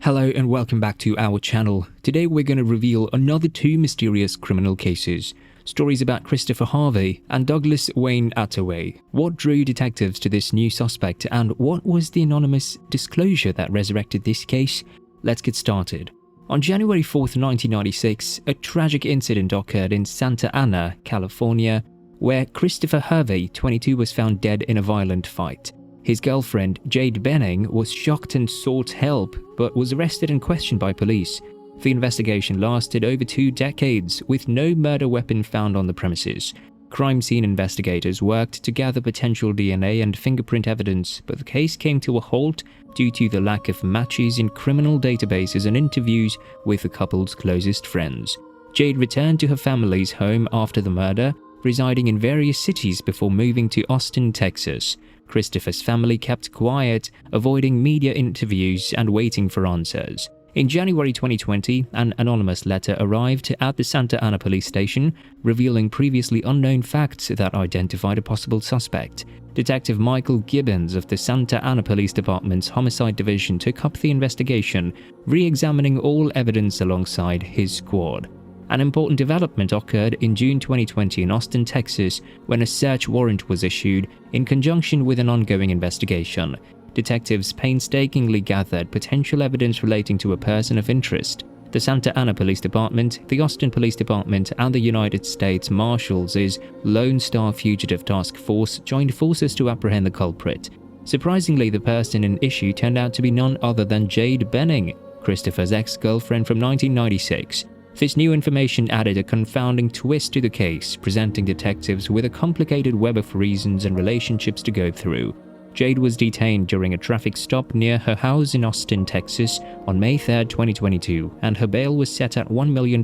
Hello and welcome back to our channel. Today we're going to reveal another two mysterious criminal cases. Stories about Christopher Hervey and Douglas Wayne Attaway. What drew detectives to this new suspect, and what was the anonymous disclosure that resurrected this case? Let's get started. On January 4th, 1996, a tragic incident occurred in Santa Ana, California, where Christopher Hervey, 22, was found dead in a violent fight. His girlfriend, Jade Benning, was shocked and sought help, but was arrested and questioned by police. The investigation lasted over 2 decades, with no murder weapon found on the premises. Crime scene investigators worked to gather potential DNA and fingerprint evidence, but the case came to a halt due to the lack of matches in criminal databases and interviews with the couple's closest friends. Jade returned to her family's home after the murder, residing in various cities before moving to Austin, Texas. Christopher's family kept quiet, avoiding media interviews and waiting for answers. In January 2020, an anonymous letter arrived at the Santa Ana police station, revealing previously unknown facts that identified a possible suspect. Detective Michael Gibbons of the Santa Ana Police Department's Homicide Division took up the investigation, re-examining all evidence alongside his squad. An important development occurred in June 2020 in Austin, Texas, when a search warrant was issued in conjunction with an ongoing investigation. Detectives painstakingly gathered potential evidence relating to a person of interest. The Santa Ana Police Department, the Austin Police Department, and the United States Marshals' Lone Star Fugitive Task Force joined forces to apprehend the culprit. Surprisingly, the person in issue turned out to be none other than Jade Benning, Christopher's ex-girlfriend from 1996. This new information added a confounding twist to the case, presenting detectives with a complicated web of reasons and relationships to go through. Jade was detained during a traffic stop near her house in Austin, Texas on May 3, 2022, and her bail was set at $1 million.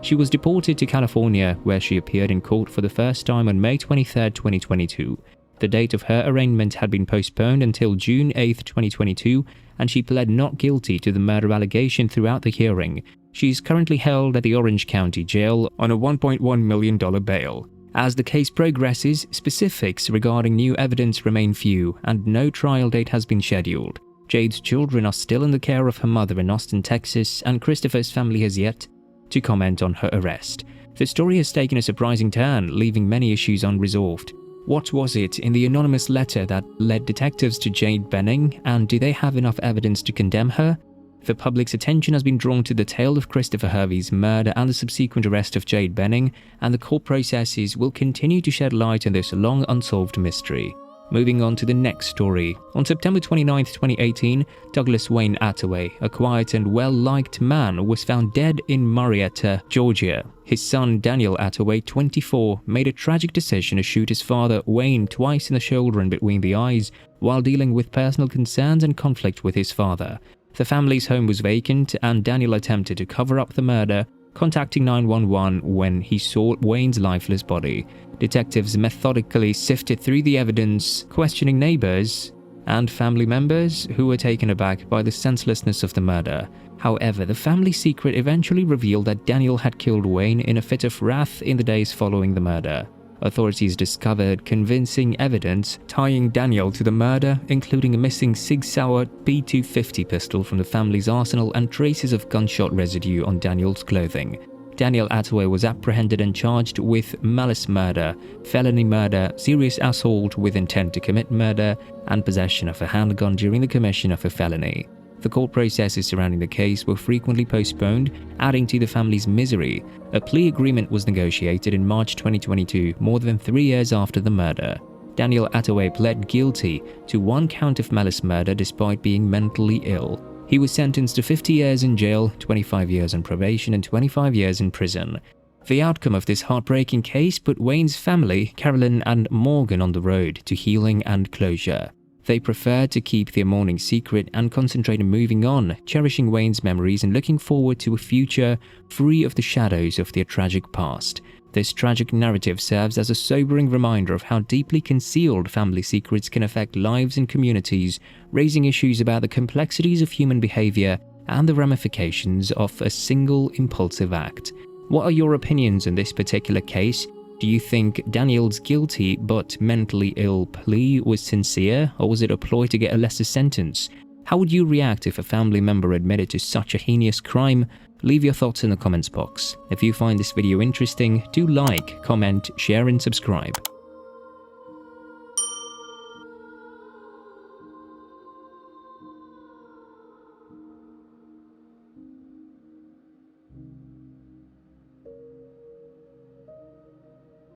She was deported to California, where she appeared in court for the first time on May 23, 2022. The date of her arraignment had been postponed until June 8, 2022, and she pled not guilty to the murder allegation throughout the hearing. She is currently held at the Orange County Jail on a $1.1 million bail. As the case progresses, specifics regarding new evidence remain few, and no trial date has been scheduled. Jade's children are still in the care of her mother in Austin, Texas, and Christopher's family has yet to comment on her arrest. The story has taken a surprising turn, leaving many issues unresolved. What was it in the anonymous letter that led detectives to Jade Benning, and do they have enough evidence to condemn her? The public's attention has been drawn to the tale of Christopher Hervey's murder and the subsequent arrest of Jade Benning, and the court processes will continue to shed light on this long unsolved mystery. Moving on to the next story. On September 29, 2018, Douglas Wayne Attaway, a quiet and well-liked man, was found dead in Marietta, Georgia. His son, Daniel Attaway, 24, made a tragic decision to shoot his father, Wayne, twice in the shoulder and between the eyes, while dealing with personal concerns and conflict with his father. The family's home was vacant, and Daniel attempted to cover up the murder, contacting 911 when he saw Wayne's lifeless body. Detectives methodically sifted through the evidence, questioning neighbors and family members who were taken aback by the senselessness of the murder. However, the family secret eventually revealed that Daniel had killed Wayne in a fit of wrath in the days following the murder. Authorities discovered convincing evidence tying Daniel to the murder, including a missing Sig Sauer P250 pistol from the family's arsenal and traces of gunshot residue on Daniel's clothing. Daniel Attaway was apprehended and charged with malice murder, felony murder, serious assault with intent to commit murder, and possession of a handgun during the commission of a felony. The court processes surrounding the case were frequently postponed, adding to the family's misery. A plea agreement was negotiated in March 2022, more than 3 years after the murder. Daniel Attaway pled guilty to 1 count of malice murder despite being mentally ill. He was sentenced to 50 years in jail, 25 years on probation, and 25 years in prison. The outcome of this heartbreaking case put Wayne's family, Carolyn and Morgan, on the road to healing and closure. They preferred to keep their mourning secret and concentrate on moving on, cherishing Wayne's memories and looking forward to a future free of the shadows of their tragic past. This tragic narrative serves as a sobering reminder of how deeply concealed family secrets can affect lives and communities, raising issues about the complexities of human behavior and the ramifications of a single impulsive act. What are your opinions on this particular case? Do you think Daniel's guilty but mentally ill plea was sincere, or was it a ploy to get a lesser sentence? How would you react if a family member admitted to such a heinous crime? Leave your thoughts in the comments box. If you find this video interesting, do like, comment, share and subscribe.